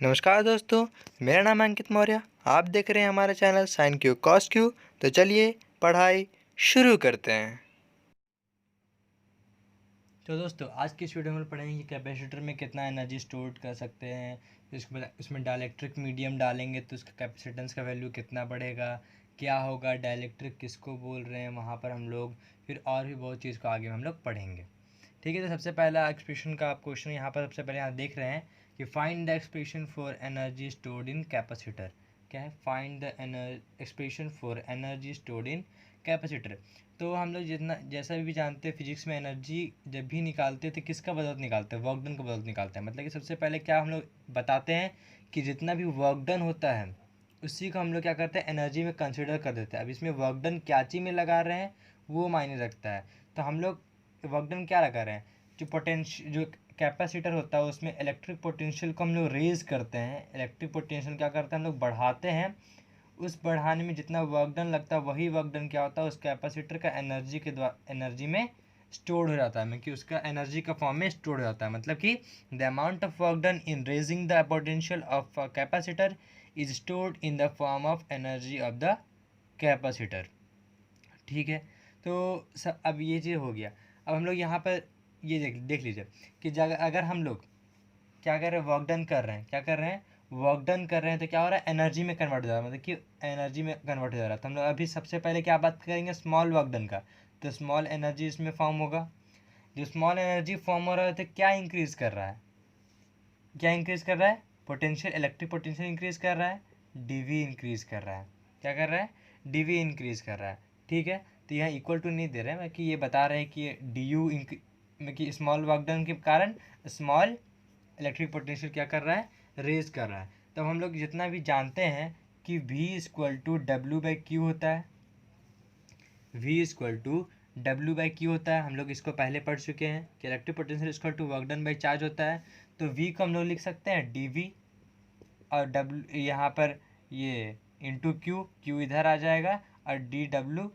नमस्कार दोस्तों, मेरा नाम है अंकित मौर्य। आप देख रहे हैं हमारा channel sine Q cos Q. तो चलिए पढ़ाई शुरू करते हैं। तो दोस्तों आज की इस वीडियो में पढ़ेंगे कि कैपेसिटर में कितना एनर्जी स्टोर कर सकते हैं। फिर उसमें डाइलेक्ट्रिक मीडियम डालेंगे तो उसका कैपेसिटेंस का वैल्यू कितना बढ़ेगा, क्या होगा, डाइलेक्ट्रिक किसको बोल रहे हैं वहाँ पर हम लोग, फिर और भी बहुत चीज़ को आगे हम लोग पढ़ेंगे। ठीक है, तो सबसे पहला एक्सप्रेशन का आप क्वेश्चन यहाँ पर सबसे पहले यहाँ देख रहे हैं कि find the expression for energy stored in capacitor. क्या है? Find the expression for energy stored in capacitor. तो हम लोग जितना जैसा भी जानते हैं फिजिक्स में एनर्जी जब भी निकालते हैं तो किसका बदौलत निकालते हैं? वर्क डन का बदौलत निकालते हैं। मतलब कि सबसे पहले क्या हम लोग बताते हैं कि जितना भी वर्क डन होता है उसी को हम लोग क्या करते हैं, एनर्जी में कंसिडर कर देते हैं। अब इसमें वर्क डन क्या चीज़ में लगा रहे हैं वो मायने रखता है। तो हम लोग वर्क डन क्या लगा रहे हैं, जो कैपेसिटर होता है उसमें इलेक्ट्रिक पोटेंशियल को हम लोग रेज करते हैं। इलेक्ट्रिक पोटेंशियल क्या करते हैं, हम लोग बढ़ाते हैं। उस बढ़ाने में जितना वर्क डन लगता है वही वर्क डन क्या होता है, उस कैपेसिटर का एनर्जी में स्टोर हो जाता है। मतलब कि उसका एनर्जी का फॉर्म में स्टोर हो जाता है। मतलब कि the amount of work done in raising the potential of capacitor is stored in the form of energy of the capacitor. ठीक है, तो सब अब ये चीज़ हो गया। अब हम लोग यहाँ पर ये देख लीजिए कि अगर हम लोग क्या कर रहे हैं, वर्क डन कर रहे हैं, क्या कर रहे हैं, वर्क डन कर रहे हैं, तो क्या हो रहा है, एनर्जी में कन्वर्ट हो जा रहा है। मतलब कि एनर्जी में कन्वर्ट हो जा रहा है। तो हम लोग अभी सबसे पहले क्या बात करेंगे, स्मॉल वर्क डन का। तो स्मॉल एनर्जी इसमें फॉर्म होगा। जो स्मॉल एनर्जी फॉर्म हो रहा है तो क्या इंक्रीज़ कर रहा है, क्या इंक्रीज़ कर रहा है, पोटेंशियल, इलेक्ट्रिक पोटेंशियल इंक्रीज़ कर रहा है, डीवी इंक्रीज़ कर रहा है। क्या कर रहा है, डीवी इंक्रीज़ कर रहा है। ठीक है, तो यहाँ इक्वल टू नहीं दे रहे हैं कि ये बता रहे हैं कि ये डी यू में कि स्मॉल वर्क डन के कारण स्मॉल इलेक्ट्रिक पोटेंशियल क्या कर रहा है, रेज कर रहा है। तब हम लोग जितना भी जानते हैं कि V equal to W by Q होता है। V equal to W by Q होता है। हम लोग इसको पहले पढ़ चुके हैं कि electric potential equal to work done by charge होता है। तो V को हम लोग लिख सकते हैं dV, और W यहाँ पर ये इंटू क्यू, क्यू इधर आ जाएगा, और डी डब्ल्यू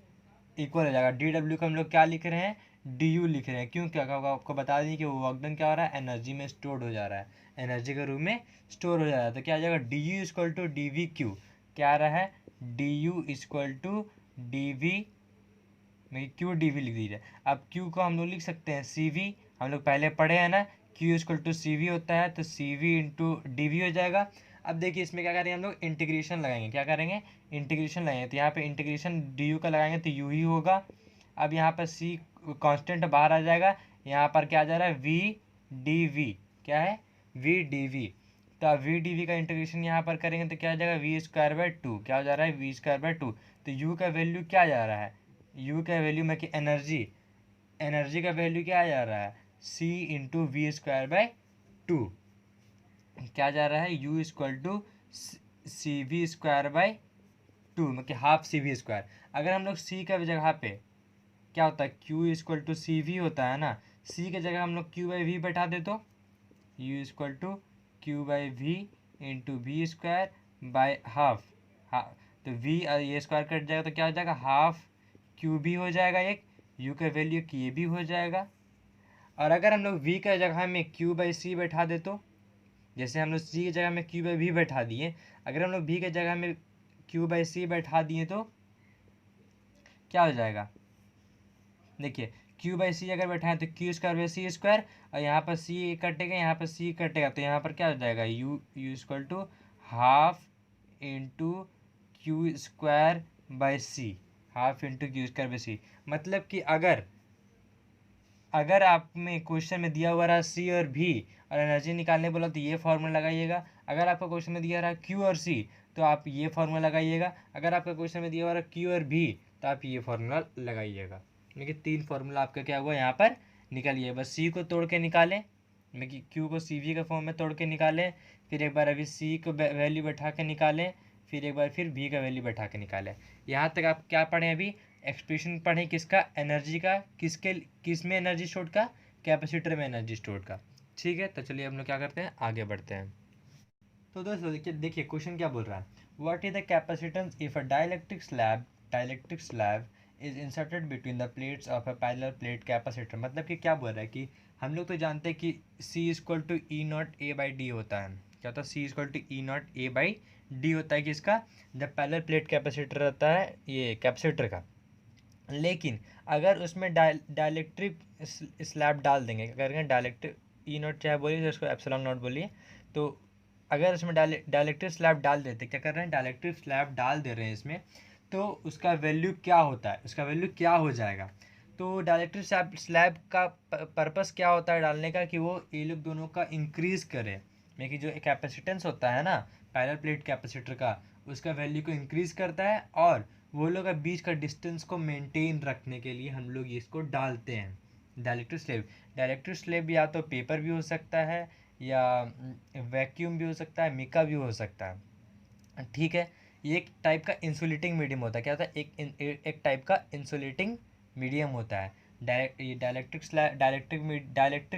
इक्वल हो जाएगा। डी डब्ल्यू को हम लोग क्या लिख रहे हैं, डी यू लिख रहे हैं। क्यों, क्या होगा आपको बता दें कि वो वर्क डन क्या हो रहा है, एनर्जी में स्टोर हो जा रहा है, एनर्जी के रूप में स्टोर हो जा रहा है। तो क्या आ जाएगा, D U equal to D V Q. क्या आ रहा है, D U equal to D V में क्यू डी वी लिख दीजिए। अब क्यू को हम लोग लिख सकते हैं सी वी, हम लोग पहले पढ़े हैं ना, Q equal to C V होता है, तो C V into D V हो जाएगा। अब देखिए इसमें क्या करेंगे, हम लोग इंटीग्रेशन लगाएंगे। क्या करेंगे, इंटीग्रेशन लगाएंगे। तो यहाँ पे इंटीग्रेशन डी यू का लगाएंगे तो यू ही होगा। अब यहाँ पर सी कांस्टेंट बाहर आ जाएगा, यहाँ पर क्या आ जा रहा है, वी डी वी। क्या है, वी डी वी। तो अब वी डी वी का इंटीग्रेशन यहाँ पर करेंगे तो क्या आ जाएगा, वी स्क्वायर बाय टू। क्या हो जा रहा है, वी स्क्वायर बाय टू। तो यू का वैल्यू क्या जा रहा है, यू का वैल्यू में कि एनर्जी, एनर्जी का वैल्यू क्या आ जा रहा है, C into V square by two. क्या जा रहा है, U equal to C V square by two, मतलब हाफ सी वी स्क्वायर। अगर हम लोग सी का जगह पे क्या होता है, Q equal to C V होता है ना, सी की जगह हम लोग क्यू बाई वी बैठा दे तो U equal to Q by V into V square by half. तो वी ये स्क्वायर कट जाएगा तो क्या हो जाएगा, हाफ क्यू भी हो जाएगा, एक यू का वैल्यू की ये भी हो जाएगा। और अगर हम लोग v का जगह में क्यू बाई सी बैठा दे तो, जैसे हम लोग c की जगह में क्यू बाई वी बैठा दिए, अगर हम लोग v के जगह में क्यू बाई सी बैठा दिए तो क्या हो जाएगा, देखिए क्यू बाई सी अगर बैठा है तो Q square by C square, और यहाँ पर सी कटेगा, यहाँ पर सी कटेगा, तो यहाँ पर क्या हो जाएगा, U U equal to half into Q square by C, half into Q square by C. मतलब कि अगर अगर आप में क्वेश्चन में दिया हुआ रहा सी और भी और एनर्जी निकालने बोला तो ये फार्मूला लगाइएगा। अगर आपका क्वेश्चन में दिया रहा क्यू और सी तो आप ये फार्मूला लगाइएगा। अगर आपका क्वेश्चन में दिया हुआ रहा क्यू और भी तो आप ये फार्मूला लगाइएगा। देखिए तीन फार्मूला आपका क्या हुआ यहाँ पर निकालिए। बस सी को तोड़ के निकालें, मतलब क्यू को सी वी के फॉर्म में तोड़ के निकालें, फिर एक बार अभी सी को वैल्यू बैठा के निकालें, फिर एक बार फिर भी का वैल्यू बैठा के निकालें। यहाँ तक आप क्या पढ़ें, अभी एक्सप्रेशन पढ़ें किसका, एनर्जी का, किस में एनर्जी स्टोर का, कैपेसिटर में एनर्जी स्टोर का। ठीक है, तो चलिए हम लोग क्या करते हैं, आगे बढ़ते हैं। तो दोस्तों देखिए क्वेश्चन क्या बोल रहा है, what is the capacitance if a dielectric slab is inserted between the plates of a parallel plate capacitor. मतलब कि क्या बोल रहा है कि हम लोग तो जानते हैं कि C equal to E naught A by D होता है, क्या होता है, C equal to E naught A by D होता है कि इसका जब पैरेलल प्लेट कैपेसिटर रहता है ये कैपेसिटर का। लेकिन अगर उसमें डाइलेक्ट्रिक स्लैब डाल देंगे, क्या करेंगे, डाइलेक्ट्रिक ई नॉट चाहे बोलिए तो उसको एप्सिलॉन नॉट बोलिए, तो अगर उसमें डाइलेक्ट्रिक स्लैब डाल देते, क्या कर रहे हैं, डाइलेक्ट्रिक स्लैब डाल दे रहे हैं इसमें, तो उसका वैल्यू क्या होता है, उसका वैल्यू क्या हो जाएगा। तो डाइलेक्ट्रिक स्लैब का पर्पस क्या होता है डालने का, कि वो ये लोग दोनों का इंक्रीज करे, में कि जो कैपेसिटेंस होता है ना पैरेलल प्लेट कैपेसिटर का, उसका वैल्यू को इंक्रीज करता है, और वो लोग का बीच का डिस्टेंस को मेंटेन रखने के लिए हम लोग इसको डालते हैं डाइलेक्ट्रिक स्लैब। डाइलेक्ट्रिक स्लैब या तो पेपर भी हो सकता है, या वैक्यूम भी हो सकता है, मिका भी हो सकता है, ठीक है। ये एक टाइप का इंसुलेटिंग मीडियम होता है, क्या होता है, एक टाइप का इंसुलेटिंग मीडियम होता है। ये डाइलेक्ट्रिक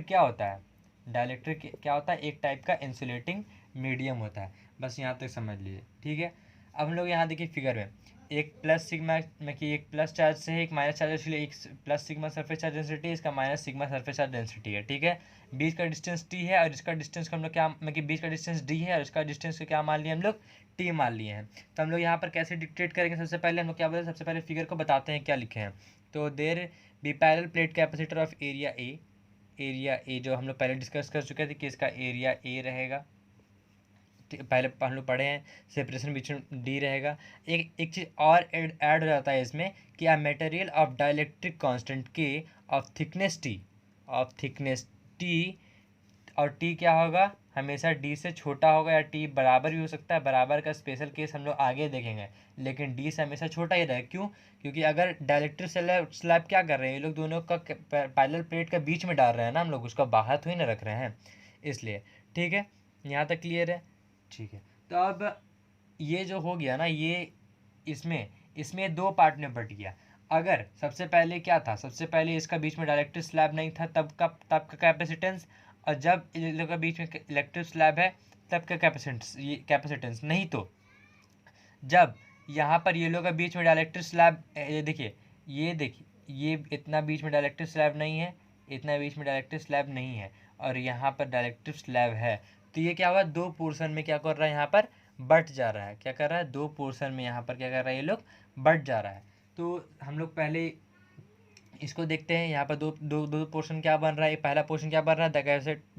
क्या होता है, डाइलेक्ट्रिक क्या होता है, एक टाइप का इंसुलेटिंग मीडियम होता है। बस यहाँ तक समझ लीजिए, ठीक है। अब हम लोग यहाँ देखिए फिगर में, एक प्लस सिग्मा में कि एक प्लस चार्ज से है, एक माइनस चार्ज, इसलिए एक plus sigma surface charge density, इसका minus sigma surface charge density है, ठीक है। बीच का डिस्टेंस टी है, और इसका डिस्टेंस को हम लोग क्या, मतलब कि बीच का डिस्टेंस डी है, और इसका डिस्टेंस को क्या मान लिया हम लोग, टी मान लिए हैं। तो हम लोग यहाँ पर कैसे डिक्टेट करेंगे, सबसे पहले हम लोग क्या बोलते हैं, सबसे पहले फिगर को बताते हैं क्या लिखे हैं। तो there be parallel plate capacitor of area A जो हम लोग पहले डिस्कस कर चुके थे कि इसका एरिया ए रहेगा, पहले हम लोग पढ़े हैं, सेपरेशन बिटवीन डी रहेगा। एक चीज़ और ऐड हो जाता है इसमें कि आ मटेरियल ऑफ डाइलेक्ट्रिक कांस्टेंट के ऑफ थिकनेस टी, और टी क्या होगा, हमेशा डी से छोटा होगा, या टी बराबर भी हो सकता है, बराबर का स्पेशल केस हम लोग आगे देखेंगे, लेकिन डी से हमेशा छोटा ही रहेगा। क्यों, क्योंकि अगर डाइलेक्ट्रिक स्लैब क्या कर रहे हैं, ये लोग दोनों का पैरेलल प्लेट के बीच में डाल रहे हैं ना, हम लोग उसका बाहर तो ही ना रख रहे हैं, इसलिए, ठीक है। यहाँ तक क्लियर है, ठीक है। तो अब ये जो हो गया ना, ये इसमें इसमें दो पार्ट में बट गया। अगर सबसे पहले क्या था, सबसे पहले इसका बीच में डायरेक्टिव स्लैब नहीं था, तब का कैपेसिटेंस, और जब इन लोगों का बीच में इलेक्ट्रिक स्लैब है तब का कैपेसिटेंस, ये कैपेसिटेंस नहीं। तो जब यहाँ पर ये लोग का बीच में डायरेक्टिव स्लैब, ये देखिए ये इतना बीच में डायरेक्टिव स्लैब नहीं है, इतना बीच में डायरेक्टिव स्लैब नहीं है, और यहाँ पर डायरेक्टिव स्लैब है, तो ये क्या हुआ, दो पोर्शन में क्या कर रहा है, यहाँ पर बट जा रहा है, क्या कर रहा है, दो पोर्शन में यहाँ पर क्या कर रहा है, ये लोग बट जा रहा है। तो हम लोग पहले इसको देखते हैं, यहाँ पर दो दो दो पोर्शन क्या बन रहा है, पहला पोर्शन क्या बन रहा है,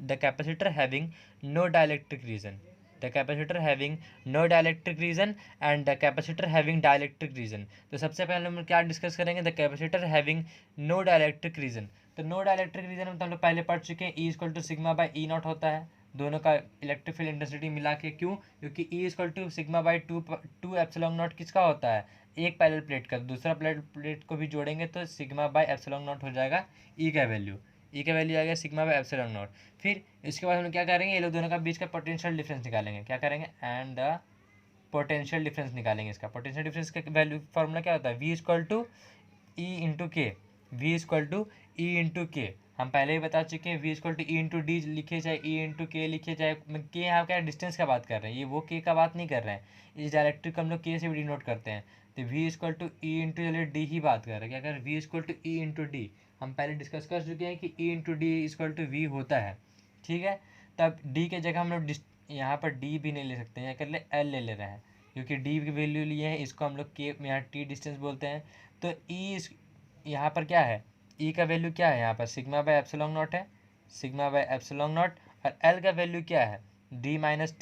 the capacitor having no dielectric region, the capacitor having no dielectric region and the capacitor having dielectric region. तो सबसे पहले हम क्या डिस्कस करेंगे, the capacitor having no dielectric region. तो नो डाइलेक्ट्रिक रीजन में तो हम लोग पहले पढ़ चुके हैं, E equal to sigma by E naught होता है, दोनों का इलेक्ट्रिक फील्ड इंटेंसिटी मिला के। क्यों, क्योंकि E equal to sigma by two epsilon naught किसका होता है, एक पैरेलल प्लेट का, दूसरा प्लेट को भी जोड़ेंगे तो सिग्मा बाई एप्सिलॉन नॉट हो जाएगा, ई का वैल्यू आ गया सिग्मा बाई एप्सिलॉन नॉट। फिर इसके बाद हम लोग क्या करेंगे, ये लोग दोनों का बीच का पोटेंशियल डिफरेंस निकालेंगे, क्या करेंगे, एंड द पोटेंशियल डिफरेंस निकालेंगे। इसका पोटेंशियल डिफरेंस का वैल्यू फॉर्मूला क्या होता है, V equal to E into K, V equal to E into K, हम पहले ही बता चुके हैं, V equal to E into D लिखे, चाहे ई इंटू के लिखे, चाहे के, यहाँ क्या डिस्टेंस का बात कर रहे हैं, ये वो के का बात नहीं कर रहे हैं, इस डायरेक्ट्रिक हम लोग के से भी डिनोट करते हैं। तो V equal to E into चलिए डी ही बात कर रहे हैं, क्या कर, V equal to E into D, हम पहले डिस्कस कर चुके हैं कि E into D equal to V होता है, ठीक है। तब डी के जगह हम लोग यहाँ पर डी भी नहीं ले सकते हैं, कर ले एल ले रहे हैं, क्योंकि डी की वैल्यू लिए हैं, इसको हम लोग के यहाँ टी डिस्टेंस बोलते हैं। तो ई यहाँ पर क्या है, ई का वैल्यू क्या है, यहाँ पर सिग्मा बाय एप्सिलॉन नॉट है, सिग्मा बाय एप्सिलॉन नॉट, और एल का वैल्यू क्या है, डी माइनस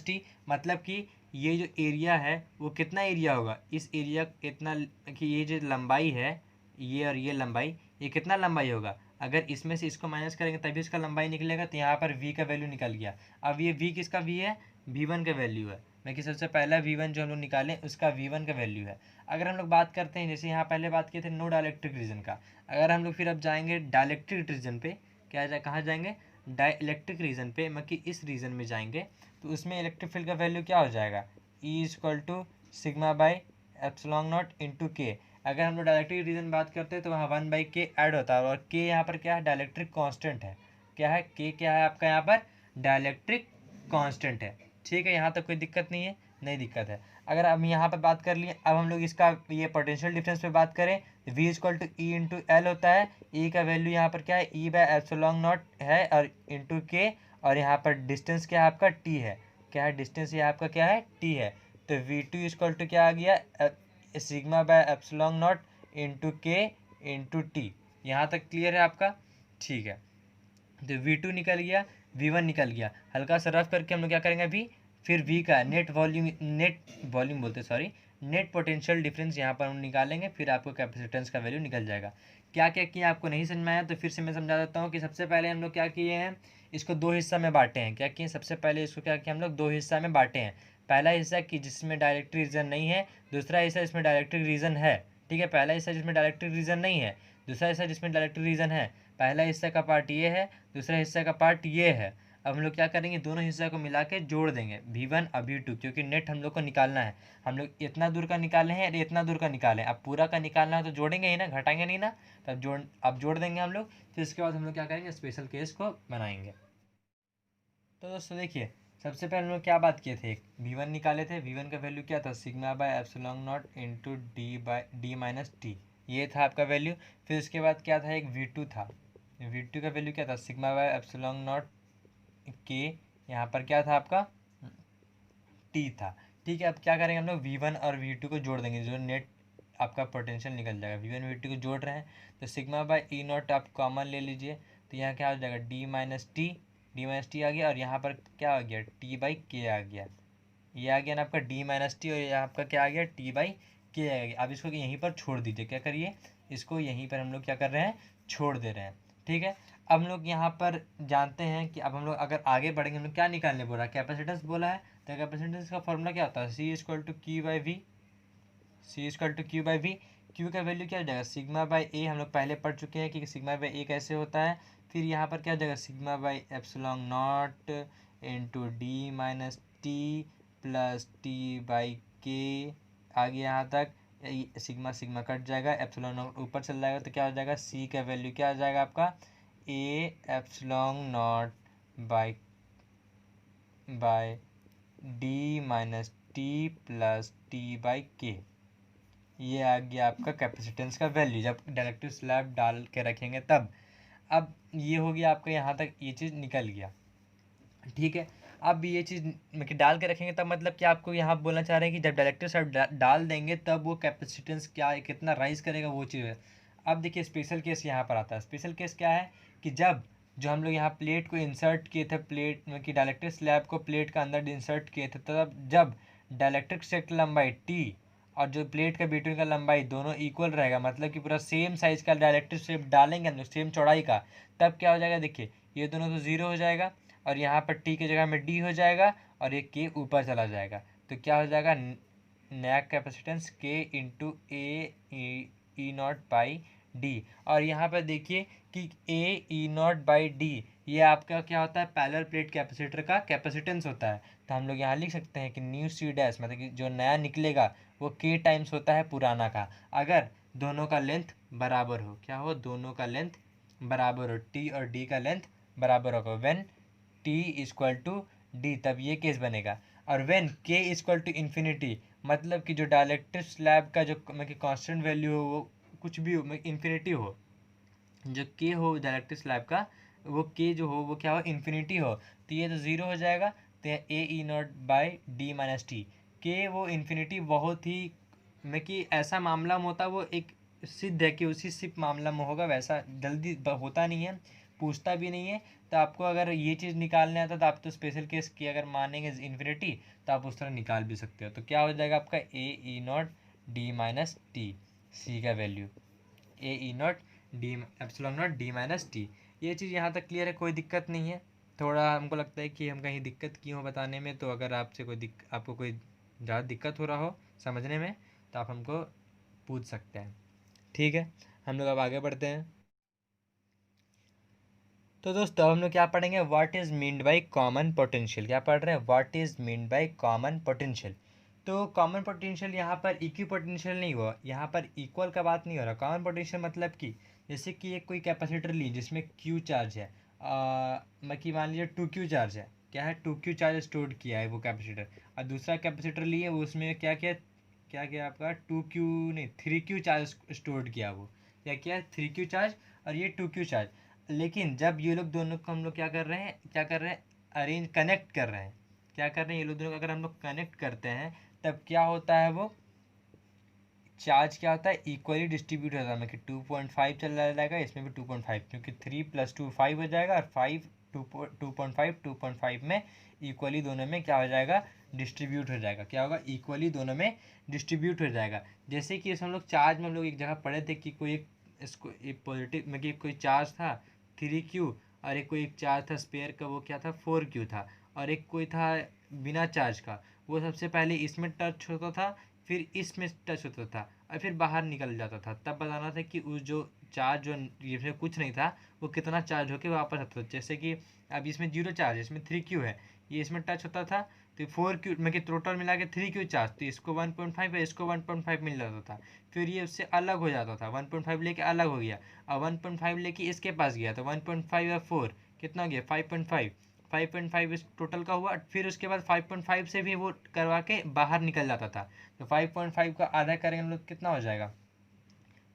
टी, मतलब कि ये जो एरिया है वो कितना एरिया होगा, इस एरिया इतना, कि ये जो लंबाई है, ये और ये लंबाई, ये कितना लंबाई होगा, अगर इसमें से इसको माइनस करेंगे तभी इसका लंबाई निकलेगा, तो यहाँ पर v का वैल्यू निकल गया। अब ये v किसका v है, v1 का वैल्यू है, मैं कि सबसे पहला v1 जो हम लोग निकालें उसका v1 का वैल्यू है। अगर हम लोग बात करते हैं, जैसे यहाँ पहले बात किए थे नो डाइलेक्ट्रिक रीजन का, अगर हम लोग फिर अब जाएंगे डाइलेक्ट्रिक रीजन पे, कहाँ जाएंगे, डाइलेक्ट्रिक रीजन पे, मतलब कि इस रीजन में जाएंगे, तो उसमें इलेक्ट्रिक फील्ड का वैल्यू क्या हो जाएगा, E equal to sigma by epsilon naught into K. अगर हम लोग डाइलेक्ट्रिक रीजन बात करते हैं तो वहाँ 1/k ऐड होता है, और के यहाँ पर क्या है, डाइलेक्ट्रिक कांस्टेंट है, क्या है, के क्या है आपका यहाँ पर, डाइलेक्ट्रिक कांस्टेंट है, ठीक है। यहाँ तक कोई दिक्कत नहीं है, नहीं दिक्कत है। अगर हम यहाँ पर बात कर लिए, अब हम लोग इसका ये पोटेंशियल डिफरेंस पे बात करें, V equal to E into L होता है, ई का वैल्यू यहाँ पर क्या है, ई बाय एप्सिलॉन नॉट है, और इंटू के, और यहाँ पर डिस्टेंस क्या है आपका टी है, क्या है डिस्टेंस ये आपका क्या है टी है। तो V2 इक्वल टू क्या आ गया sigma by epsilon naught into के इंटू टी। यहाँ तक क्लियर है आपका, ठीक है। तो V2 निकल गया, V1 निकल गया, हल्का सा रफ करके हम लोग क्या करेंगे अभी, फिर V का नेट वॉल्यूम बोलते सॉरी, नेट पोटेंशियल डिफरेंस यहाँ पर हम निकालेंगे, फिर आपको कैपेसिटेंस का वैल्यू निकल जाएगा। क्या क्या किया आपको नहीं समझ में आया तो फिर से मैं समझा देता हूँ कि सबसे पहले हम लोग क्या किए हैं, इसको दो हिस्सा में बांटे हैं। क्या किए, सबसे पहले इसको क्या किया हम लोग, दो हिस्सा में बांटे हैं। पहला हिस्सा कि जिसमें डायरेक्ट्रिक रीजन नहीं है, दूसरा हिस्सा जिसमें डायरेक्ट्रिक रीजन है। ठीक है, पहला हिस्सा जिसमें डायरेक्ट्रिक रीजन नहीं है, दूसरा हिस्सा जिसमें डायरेक्ट्रिक रीजन है। पहला हिस्सा का पार्ट ये है, दूसरा हिस्सा का पार्ट ये है। अब हम लोग क्या करेंगे, दोनों हिस्सा को मिला के जोड़ देंगे V1 और V2, क्योंकि नेट हम लोग को निकालना है। हम लोग इतना दूर का निकाले हैं और इतना दूर का निकाले हैं, अब पूरा का निकालना है तो जोड़ेंगे ही ना, घटाएंगे नहीं ना। तब अब जोड़ देंगे हम लोग, फिर इसके बाद हम लोग क्या करेंगे, स्पेशल केस को बनाएंगे। तो दोस्तों देखिए, सबसे पहले हम लोग क्या बात किए थे, V1 निकाले थे। V1 का वैल्यू क्या था, sigma by epsilon naught into D minus T, ये था आपका वैल्यू। फिर उसके बाद क्या था, एक V2 था। V2 का वैल्यू क्या था, सिग्मा बाय एप्सिलॉन नॉट के, यहाँ पर क्या था आपका टी था। ठीक है, अब क्या करेंगे हम लोग, V1 और V2 को जोड़ देंगे, जो नेट आपका पोटेंशियल निकल जाएगा। V1 V2 को जोड़ रहे हैं तो सिग्मा बाय ई नॉट आप कॉमन ले लीजिए, तो यहाँ क्या हो जाएगा, डी माइनस टी आ गया, और यहाँ पर क्या आ गया, टी बाई के आ गया। ये आ गया ना आपका डी माइनस टी, और यहाँ आपका क्या आ गया, टी बाई के आ गया। अब इसको यहीं पर छोड़ दीजिए, क्या करिए, इसको यहीं पर हम लोग क्या कर रहे हैं, छोड़ दे रहे हैं। ठीक है, अब हम लोग यहाँ पर जानते हैं कि अब हम लोग अगर आगे बढ़ेंगे, हम लोग क्या निकालने बोला, कैपेसिटेंस बोला है। तो कैपेसिटेंस का फॉर्मूला क्या होता है, C equal to Q by V, C equal to Q by V. Q का वैल्यू क्या हो जाएगा, सिग्मा बाई ए, हम लोग पहले पढ़ चुके हैं कि सिग्मा बाई ए कैसे होता है। फिर यहाँ पर क्या हो जाएगा, sigma by epsilon naught into D minus T plus T by के, आगे यहाँ तक सिग्मा सिग्मा कट जाएगा, एप्सिलॉन नॉट ऊपर चल जाएगा, तो क्या हो जाएगा, सी का वैल्यू क्या आ जाएगा आपका, A epsilon naught by by D minus T plus T by K. ये आ गया आपका कैपेसिटेंस का वैल्यू, जब डायरेक्टिव स्लैब डाल के रखेंगे तब। अब ये हो गया आपका, यहाँ तक ये चीज़ निकल गया। ठीक है, अब ये चीज़ मतलब डाल के रखेंगे तब, मतलब कि आपको यहाँ बोलना चाह रहे हैं कि जब डायरेक्टिव स्लैब डाल देंगे तब वो कैपेसिटेंस क्या है, कितना राइज करेगा, वो चीज़ है। अब देखिए स्पेशल केस यहाँ पर आता है। स्पेशल केस क्या है कि जब जो हम लोग यहाँ प्लेट को इंसर्ट किए थे, प्लेट में कि डायलेक्ट्रिक स्लैब को प्लेट का अंदर इंसर्ट किए थे, तब जब डायलेक्ट्रिक स्लैब की लंबाई टी और जो प्लेट का बिटवीन का लंबाई दोनों इक्वल रहेगा, मतलब कि पूरा सेम साइज का डायलेक्ट्रिक स्लैब डालेंगे हम लोग, सेम चौड़ाई का, तब क्या हो जाएगा, देखिए ये दोनों तो ज़ीरो हो जाएगा, और यहाँ पर टी की जगह में डी हो जाएगा, और एक के ऊपर चला जाएगा। तो क्या हो जाएगा, नया कैपेसिटेंस के into A E naught by D. और यहाँ पर देखिए कि ए ई नॉट बाई डी, ये आपका क्या होता है, पैरेलल प्लेट कैपेसिटर का कैपेसिटेंस होता है। तो हम लोग यहाँ लिख सकते हैं कि न्यू सी डैश, मतलब कि जो नया निकलेगा वो के टाइम्स होता है पुराना का, अगर दोनों का लेंथ बराबर हो। क्या हो, दोनों का लेंथ बराबर हो, टी और डी का लेंथ बराबर होगा। When T equal to D, तब ये केस बनेगा। और व्हेन के इक्वल टू इन्फिनिटी, मतलब कि जो डायलेक्ट्रिक स्लैब का जो मतलब कांस्टेंट वैल्यू हो, वो कुछ भी हो, इन्फिनिटी हो, जो के हो डायलेक्ट्रिक स्लैब का, वो के जो हो वो क्या हो, इन्फिनिटी हो, तो ये तो ज़ीरो हो जाएगा। तो A E naught by D minus T, के वो इन्फिनिटी बहुत ही में कि ऐसा मामला में होता, वो एक सिद्ध है कि उसी सिर्फ मामला में होगा, वैसा जल्दी होता नहीं है, पूछता भी नहीं है। तो आपको अगर ये चीज़ निकालने आता तो आप तो स्पेशल केस की अगर मानेंगे इन्फिनिटी, तो आप उस तरह निकाल भी सकते हो। तो क्या हो जाएगा आपका, ए E not D minus T, सी का value A E not D epsilon not D minus T. ये चीज़ यहाँ तक क्लियर है, कोई दिक्कत नहीं है। थोड़ा हमको लगता है कि हम कहीं दिक्कत की हो बताने में, तो अगर आपसे आपको कोई ज़्यादा दिक्कत हो रहा हो समझने में, तो आप हमको पूछ सकते हैं। ठीक है, हम लोग अब आगे बढ़ते हैं। तो दोस्तों अब हम लोग क्या पढ़ेंगे, what is meant by common potential. क्या पढ़ रहे हैं, what is meant by common potential. तो कॉमन पोटेंशियल यहाँ पर इक्वी पोटेंशियल नहीं हुआ, यहाँ पर इक्वल का बात नहीं हो रहा। कॉमन पोटेंशियल मतलब कि जैसे कि एक कोई कैपेसिटर ली जिसमें क्यू चार्ज है, मतलब कि मान लीजिए 2Q चार्ज है, क्या है, 2Q चार्ज स्टोर किया है वो कैपेसिटर, और दूसरा कैपेसिटर लिए वो उसमें क्या किया आपका 2Q नहीं 3Q चार्ज स्टोर किया, वो क्या किया 3Q चार्ज और ये 2Q चार्ज। लेकिन जब ये लोग दोनों को हम लोग क्या कर रहे हैं अरेंज कनेक्ट कर रहे हैं, क्या कर रहे हैं ये लोग दोनों अगर हम लोग कनेक्ट करते हैं तब क्या होता है, वो चार्ज क्या होता है, इक्वली डिस्ट्रीब्यूट होता है। मतलब 2.5 चल जाएगा, इसमें भी 2.5, क्योंकि 3 + 2 5 हो जाएगा, और 5 2.5 में इक्वली दोनों में क्या हो जाएगा, डिस्ट्रीब्यूट हो जाएगा। क्या होगा, इक्वली दोनों में डिस्ट्रीब्यूट हो जाएगा। जैसे कि हम लोग चार्ज में हम लोग एक जगह पढ़े थे कि कोई एक इसको एक पॉजिटिव में कि कोई चार्ज था 3Q, और एक कोई एक चार्ज था स्पेयर का, वो क्या था 4Q था, और एक कोई था बिना चार्ज का, वो सबसे पहले इसमें टच होता था, फिर इसमें टच होता था, और फिर बाहर निकल जाता था। तब बताना था कि उस जो चार्ज जो जिसमें कुछ नहीं था वो कितना चार्ज होकर वापस आता था। जैसे कि अब इसमें 0 चार्ज, इसमें 3Q है, ये इसमें टच होता था तो 4Q में कि टोटल मिला के 3Q चार्ज, तो इसको 1.5 है, इसको 1.5 मिल जाता था। फिर ये उससे अलग हो जाता था, 1.5 लेके अलग हो गया, और 1.5 लेके इसके पास गया, तो 1.5 और 4 कितना हो गया, 5.5। 5.5 इस टोटल का हुआ, फिर उसके बाद 5.5 से भी वो करवा के बाहर निकल जाता था। तो 5.5 का आधा करेंगे हम लोग, कितना हो जाएगा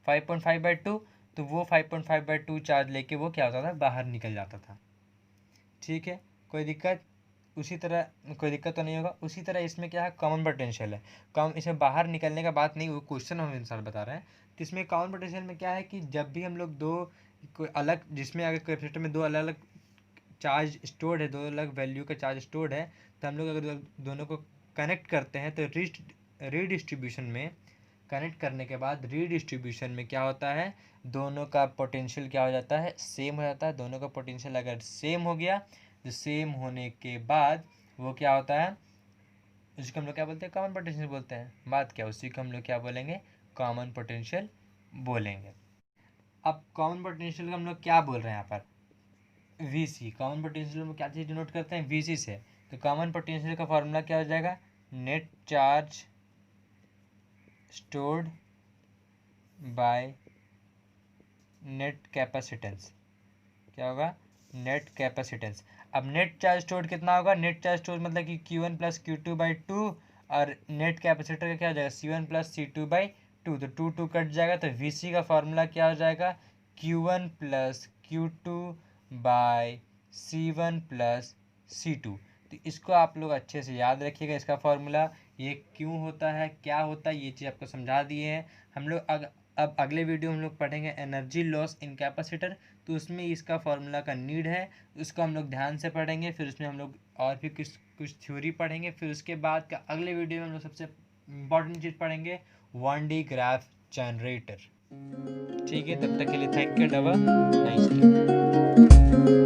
5.5/2, तो वो 5.5/2 चार्ज लेके वो क्या होता था, बाहर निकल जाता था। ठीक है, कोई दिक्कत, उसी तरह कोई दिक्कत तो नहीं होगा। उसी तरह इसमें क्या है, कॉमन पोटेंशियल है। कम इसमें बाहर निकलने का बात नहीं, वो क्वेश्चन हम इंसान बता रहे हैं। तो इसमें कॉमन पोटेंशियल में क्या है कि जब भी हम लोग दो कोई अलग, जिसमें अगर कैपेसिटर में दो अलग अलग चार्ज स्टोर्ड है, दो अलग वैल्यू का चार्ज स्टोर्ड है, तो हम लोग अगर दोनों को कनेक्ट करते हैं तो रीडिस्ट्रीब्यूशन में, कनेक्ट करने के बाद रीडिस्ट्रीब्यूशन में क्या होता है, दोनों का पोटेंशियल क्या हो जाता है, सेम हो जाता है। दोनों का पोटेंशियल अगर सेम हो गया, तो सेम होने के बाद वो क्या होता है, उसको हम लोग क्या बोलते हैं, कॉमन पोटेंशियल बोलते हैं। बात क्या, उसी को हम लोग क्या बोलेंगे, कॉमन पोटेंशियल बोलेंगे। अब कॉमन पोटेंशियल का हम लोग क्या बोल रहे हैं यहाँ पर, VC। कॉमन पोटेंशियल में क्या चीज़ डिनोट करते हैं, VC से। तो कॉमन पोटेंशियल का फॉर्मूला क्या हो जाएगा, net charge stored by net capacitance. क्या होगा, नेट कैपेसिटेंस। अब नेट चार्ज स्टोर्ड कितना होगा, नेट चार्ज स्टोर्ड मतलब कि Q1 + Q2/2, और नेट कैपेसिटर का क्या हो जाएगा, C1 + C2/2। तो 2 कट जाएगा, तो VC का फॉर्मूला क्या हो जाएगा, Q1 + Q2/C1 + C2। तो इसको आप लोग अच्छे से याद रखिएगा, इसका फॉर्मूला ये क्यों होता है, क्या होता है, ये चीज़ आपको समझा दिए हैं हम लोग। अब अगले वीडियो हम लोग पढ़ेंगे एनर्जी लॉस इन कैपेसिटर, तो उसमें इसका फॉर्मूला का नीड है, उसको हम लोग ध्यान से पढ़ेंगे। फिर उसमें हम लोग और भी कुछ कुछ थ्योरी पढ़ेंगे। फिर उसके बाद का अगले वीडियो में हम लोग सबसे इम्पॉर्टेंट चीज़ पढ़ेंगे 1D ग्राफ जनरेटर। ठीक है, तब तक के लिए थैंक यू, नाइस डे।